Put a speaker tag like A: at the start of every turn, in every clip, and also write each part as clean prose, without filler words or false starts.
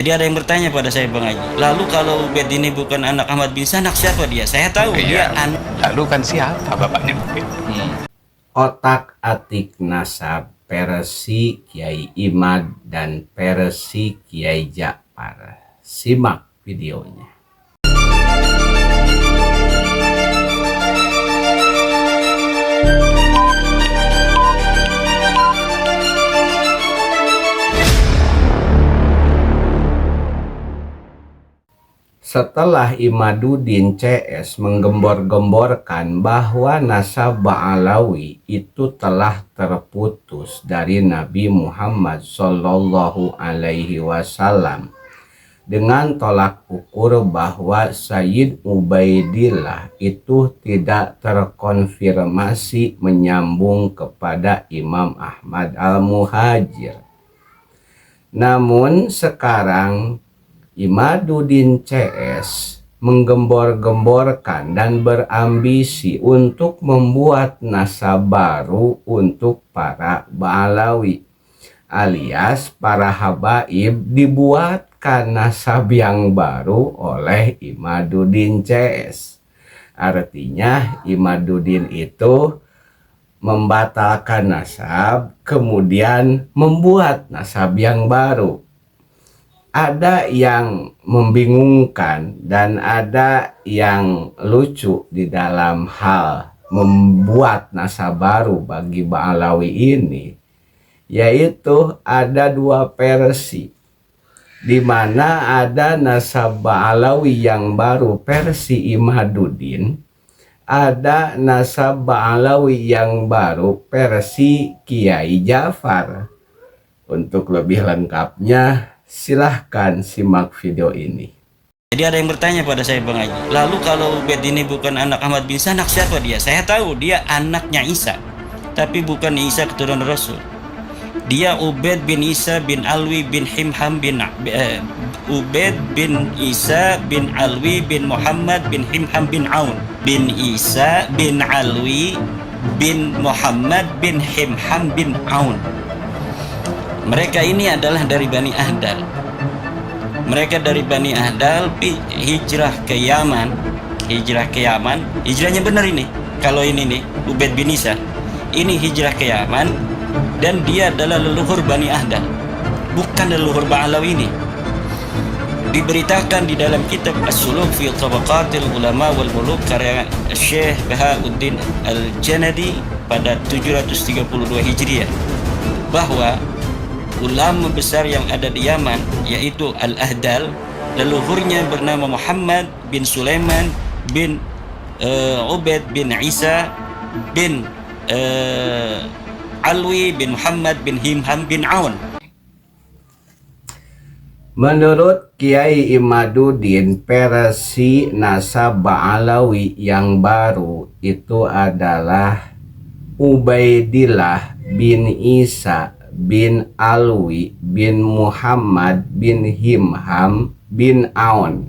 A: Jadi ada yang bertanya pada saya, Bang Haji, lalu kalau Ubed ini bukan anak Ahmad bin Isa, anak siapa dia? Saya tahu dia anak.
B: Lalu kan siapa bapaknya Ubed?
C: Otak-atik nasab versi Kiai Imad dan versi Kiai Ja'far. Simak videonya. Setelah Imaduddin CS menggembor-gemborkan bahwa nasab Ba'alawi itu telah terputus dari Nabi Muhammad Shallallahu Alaihi Wasallam dengan tolak ukur bahwa Sayyid Ubaidillah itu tidak terkonfirmasi menyambung kepada Imam Ahmad Al-Muhajir. Namun sekarang Imaduddin CS menggembor-gemborkan dan berambisi untuk membuat nasab baru untuk para Ba'alawi, alias para habaib dibuatkan nasab yang baru oleh Imaduddin CS. Artinya Imaduddin itu membatalkan nasab, kemudian membuat nasab yang baru. Ada yang membingungkan dan ada yang lucu di dalam hal membuat nasab baru bagi Ba'alawi ini, yaitu ada dua versi, di mana ada nasab Ba'alawi yang baru versi Imaduddin, ada nasab Ba'alawi yang baru versi Kiai Ja'far. Untuk lebih lengkapnya silahkan simak video ini.
A: Jadi ada yang bertanya pada saya, Bang Haji, lalu kalau Ubed ini bukan anak Ahmad bin Isa, anak siapa dia? Saya tahu dia anaknya Isa, tapi bukan Isa keturunan Rasul. Dia Ubed bin Isa bin Alwi bin Himham bin Ubed bin Isa bin Alwi bin Muhammad bin Himham bin Aun bin Isa bin Alwi bin Muhammad bin Himham bin Aun. Mereka ini adalah dari Bani Ahdal. Mereka dari Bani Ahdal hijrah ke Yaman. Hijrahnya benar ini. Kalau ini nih Ubed bin Isa, ini hijrah ke Yaman dan dia adalah leluhur Bani Ahdal, bukan leluhur Ba'alawi ini. Diberitakan di dalam kitab As-Suluk fi Tabaqatil Ulama wal Muluk karya Syekh Bahauddin Al-Janadi pada 732 Hijriah bahwa ulama besar yang ada di Yaman, yaitu Al-Ahdal, leluhurnya bernama Muhammad bin Sulaiman bin Ubed bin Isa bin Alwi bin Muhammad bin Himham bin Aun.
C: Menurut Kiai Imaduddin, versi nasab Ba'alawi yang baru itu adalah Ubaidillah bin Isa bin Alwi bin Muhammad bin Himham bin Aun.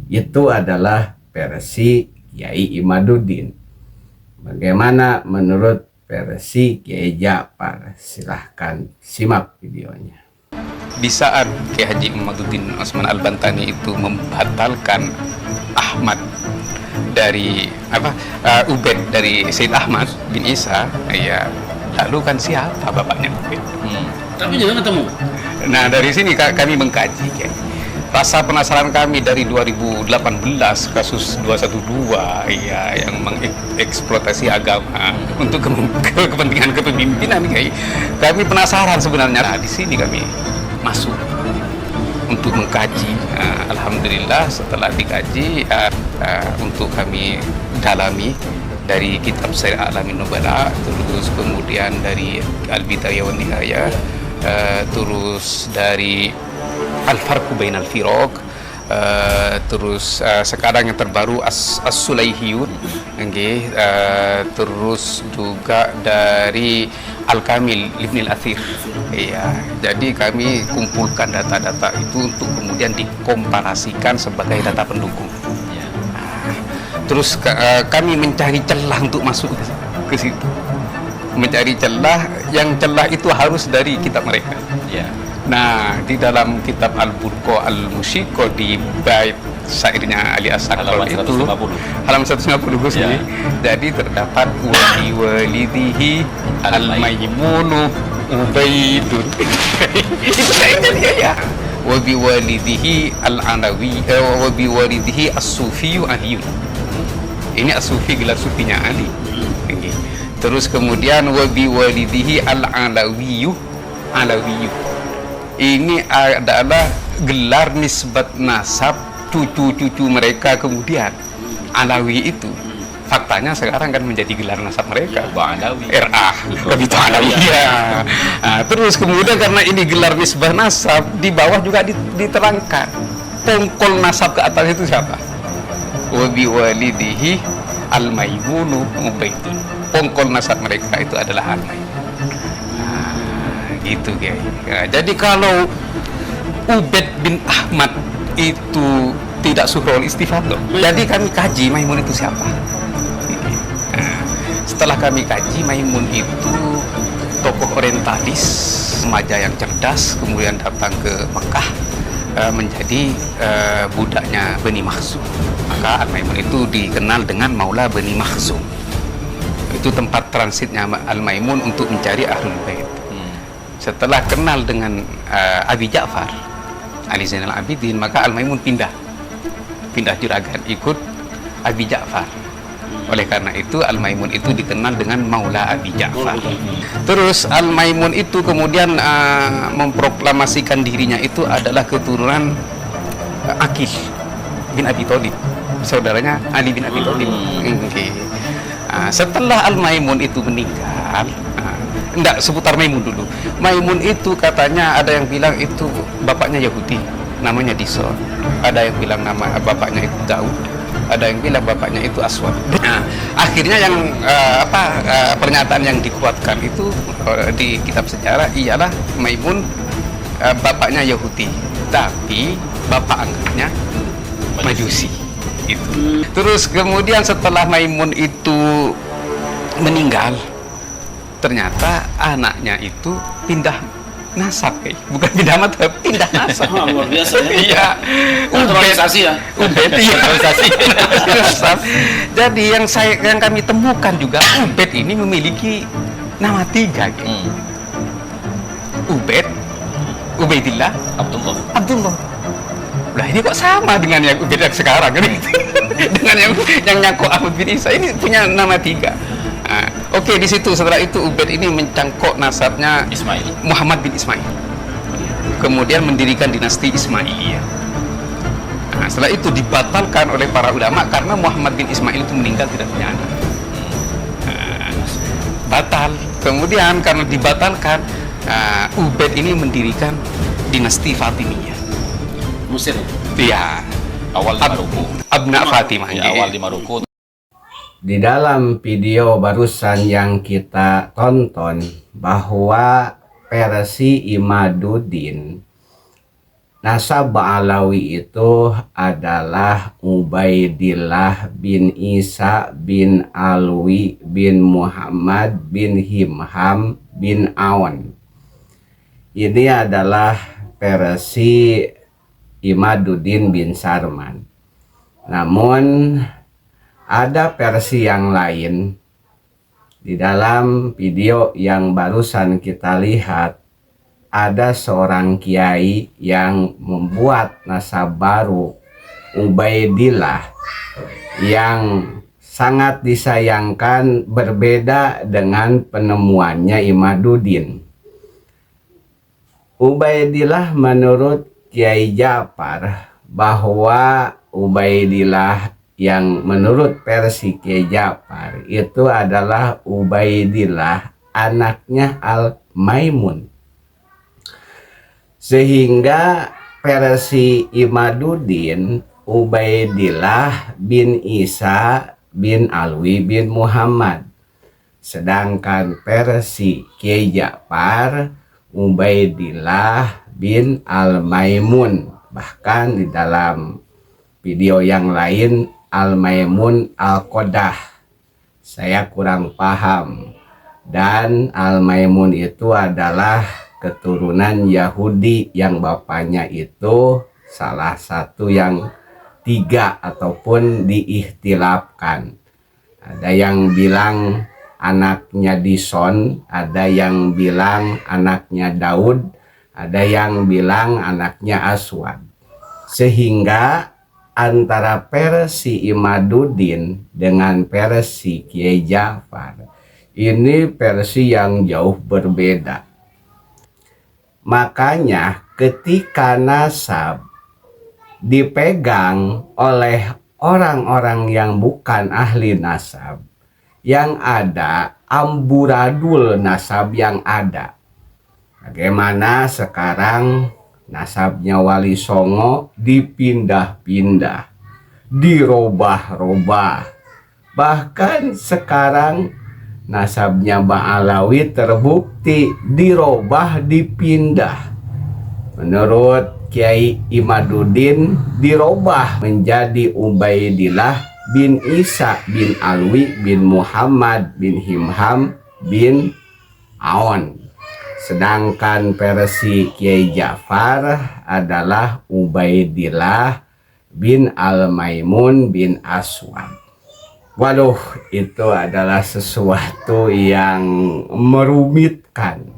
C: Itu adalah versi Kiai Imaduddin. Bagaimana menurut versi Kiai Ja'far? Silahkan simak videonya.
B: Di saat Kiai Haji Imaduddin Osman Al-Bantani itu membatalkan Ahmad dari Ubed dari Sayyid Ahmad bin Isa, ya lalu kan siapa bapaknya Ubed?
A: Tapi jangan ketemu.
B: Nah dari sini kami mengkaji, ya. Rasa penasaran kami dari 2018 kasus 212 ya yang mengeksploitasi agama untuk kepentingan kepemimpinan, ya. Kami penasaran sebenarnya. Nah, di sini kami masuk untuk mengkaji. Alhamdulillah setelah dikaji untuk kami dalami dari kitab Syair A'lamin Nubala, terus kemudian dari Al-Bidayah wan Nihayah, terus dari Al-Farqu Bainal Firaq, terus sekarang yang terbaru As-Sulaihiyun, okay, terus juga dari Al-Kamil Ibn Al-Athir. Ya, jadi kami kumpulkan data-data itu untuk kemudian dikomparasikan sebagai data pendukung. Terus kami mencari celah untuk masuk ke situ, mencari celah, yang celah itu harus dari kitab mereka.
A: Ya.
B: Nah, di dalam kitab Al-Burqa Al-Musyiko di bait syairnya Ali As-Sakol
D: Halaman
B: itu
D: 150.
B: halaman 150 Gus
D: Ya.
B: ini. Jadi terdapat wa bi walidihi al-maimunu ubaidun. Itu syairnya dia ya. Wa bi walidihi al-alawi wa bi walidihi as-sufiyu aliyun. Ini as-sufi gelar sufinya Ali. Ini. Terus kemudian wa bi walidihi al-alawiyu alawiyu. Ini adalah gelar nisbat nasab cucu-cucu mereka kemudian. Alawi itu faktanya sekarang kan menjadi gelar nasab mereka.
D: Alawi.
B: RA begitu Alawi ya. Nah, terus kemudian karena ini gelar nisbah nasab, di bawah juga diterangkan pongkol nasab ke atas itu siapa? Wa bi walidihi al-maimunu ubaidun. Pongkol nasab mereka itu adalah al-maimun. Gitu guys. Ya, jadi kalau Ubaid bin Ahmad itu tidak suhrul istifadhah. Jadi kami kaji Maimun itu siapa. Nah, setelah kami kaji, Maimun itu tokoh orientalis, remaja yang cerdas, kemudian datang ke Mekah menjadi budaknya Bani Makhzum. Maka Al-Maimun itu dikenal dengan Maula Bani Makhzum. Itu tempat transitnya Al-Maimun untuk mencari Ahlul Bait. Setelah kenal dengan Abi Ja'far Ali Zainal Abidin, maka Al-Maimun pindah juragan ikut Abi Ja'far. Oleh karena itu Al-Maimun itu dikenal dengan Maula Abi Ja'far. Terus Al-Maimun itu kemudian memproklamasikan dirinya itu adalah keturunan Aqil bin Abi Thalib, saudaranya Ali bin Abi Thalib. Setelah Al-Maimun itu meninggal, enggak, seputar Maimun dulu. Maimun itu katanya ada yang bilang itu bapaknya Yahudi, namanya Dison. Ada yang bilang nama bapaknya itu Daud. Ada yang bilang bapaknya itu Aswad. Nah, akhirnya yang pernyataan yang dikuatkan itu di kitab sejarah ialah Maimun bapaknya Yahudi, tapi bapak angkatnya Majusi. Itu. Terus kemudian setelah Maimun itu meninggal, ternyata anaknya itu pindah nasab, bukan pindah madhab, pindah nasab.
D: Luar biasa ya.
B: Iya.
D: Naturalisasi ya.
B: Ubed, iya. Nasab. Jadi yang kami temukan juga Ubed ini memiliki nama 3. Ubed, Ubaidillah, Abdullah. Lah ini kok sama dengan yang Ubed yang sekarang kan? Dengan yang nyangkut Ahmad bin Isa ini punya nama 3. Oke, di situ setelah itu Ubed ini mencangkok nasabnya
D: Ismail.
B: Muhammad bin Ismail. Kemudian mendirikan dinasti Ismailiyah. Nah, setelah itu dibatalkan oleh para ulama karena Muhammad bin Ismail itu meninggal tidak punya anak. Batal. Kemudian karena dibatalkan, Ubed ini mendirikan dinasti Fatimiyah.
D: Mesir.
B: Iya.
D: Awal di Maroko.
B: Abna Fatimah.
D: Ya, awal di Maroko.
C: Di dalam video barusan yang kita tonton bahwa versi Imaduddin nasab Ba'alawi itu adalah Ubaidillah bin Isa bin Alwi bin Muhammad bin Himham bin Aun. Ini adalah versi Imaduddin bin Sarman. Namun ada versi yang lain. Di dalam video yang barusan kita lihat, ada seorang kiai yang membuat nasab baru Ubaidillah yang sangat disayangkan, berbeda dengan penemuannya Imaduddin. Ubaidillah menurut Kiai Ja'far bahwa Ubaidillah yang menurut versi Kiai Ja'far itu adalah Ubaidillah anaknya Al-Maimun. Sehingga versi Imaduddin Ubaidillah bin Isa bin Alwi bin Muhammad. Sedangkan versi Kiai Ja'far Ubaidillah bin Al-Maimun. Bahkan di dalam video yang lain Al-Maimun Al-Qodah. Saya kurang paham. Dan Al-Maimun itu adalah keturunan Yahudi yang bapaknya itu salah satu yang 3 ataupun diikhtilafkan. Ada yang bilang anaknya Dison, ada yang bilang anaknya Daud, ada yang bilang anaknya Aswad. Sehingga antara versi Imaduddin dengan versi Kiai Ja'far ini versi yang jauh berbeda. Makanya ketika nasab dipegang oleh orang-orang yang bukan ahli nasab, yang ada amburadul nasab yang ada. Bagaimana sekarang nasabnya Wali Songo dipindah-pindah, dirobah-robah. Bahkan sekarang nasabnya Ba'alawi terbukti dirobah, dipindah. Menurut Kiai Imaduddin dirobah menjadi Ubaidillah bin Isa bin Alwi bin Muhammad bin Himham bin Aon. Sedangkan versi Kiai Ja'far adalah Ubaidillah bin Al-Maimun bin Aswad. Waduh, itu adalah sesuatu yang merumitkan.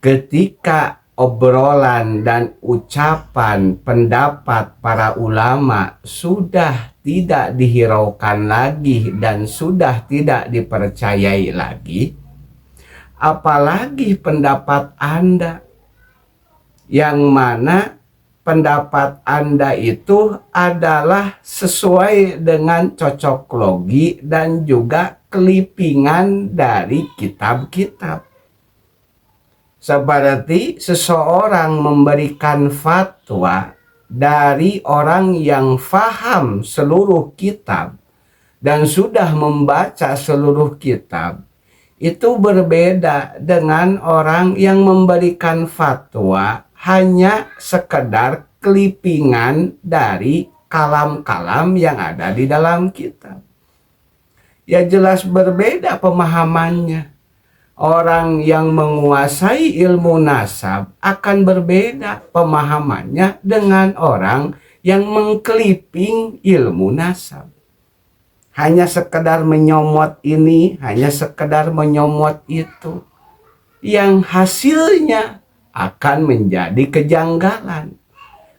C: Ketika obrolan dan ucapan pendapat para ulama sudah tidak dihiraukan lagi dan sudah tidak dipercayai lagi, apalagi pendapat Anda, yang mana pendapat Anda itu adalah sesuai dengan cocok logi dan juga kelipingan dari kitab-kitab. Seperti seseorang memberikan fatwa dari orang yang faham seluruh kitab dan sudah membaca seluruh kitab, itu berbeda dengan orang yang memberikan fatwa hanya sekedar kelipingan dari kalam-kalam yang ada di dalam kitab. Ya jelas berbeda pemahamannya. Orang yang menguasai ilmu nasab akan berbeda pemahamannya dengan orang yang mengkeliping ilmu nasab. Hanya sekedar menyomot ini, hanya sekedar menyomot itu, yang hasilnya akan menjadi kejanggalan.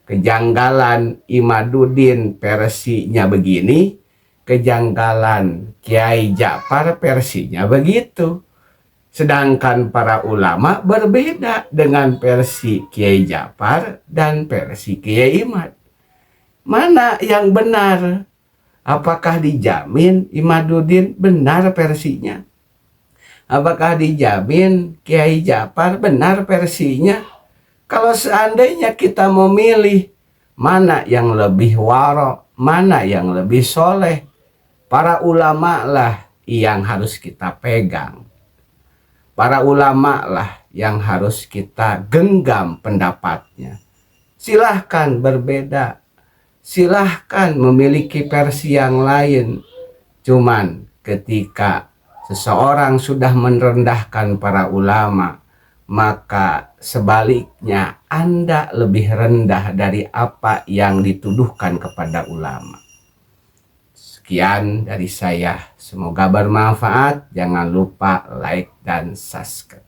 C: Kejanggalan Imaduddin versinya begini, kejanggalan Kiai Ja'far versinya begitu. Sedangkan para ulama berbeda dengan versi Kiai Ja'far dan versi Kiai Imad. Mana yang benar? Apakah dijamin Imaduddin benar versinya? Apakah dijamin Kiai Ja'far benar versinya? Kalau seandainya kita memilih mana yang lebih waro, mana yang lebih soleh, para ulama lah yang harus kita pegang. Para ulama lah yang harus kita genggam pendapatnya. Silahkan berbeda, silahkan memiliki versi yang lain. Cuman ketika seseorang sudah merendahkan para ulama, maka sebaliknya Anda lebih rendah dari apa yang dituduhkan kepada ulama. Sekian dari saya, semoga bermanfaat. Jangan lupa like dan subscribe.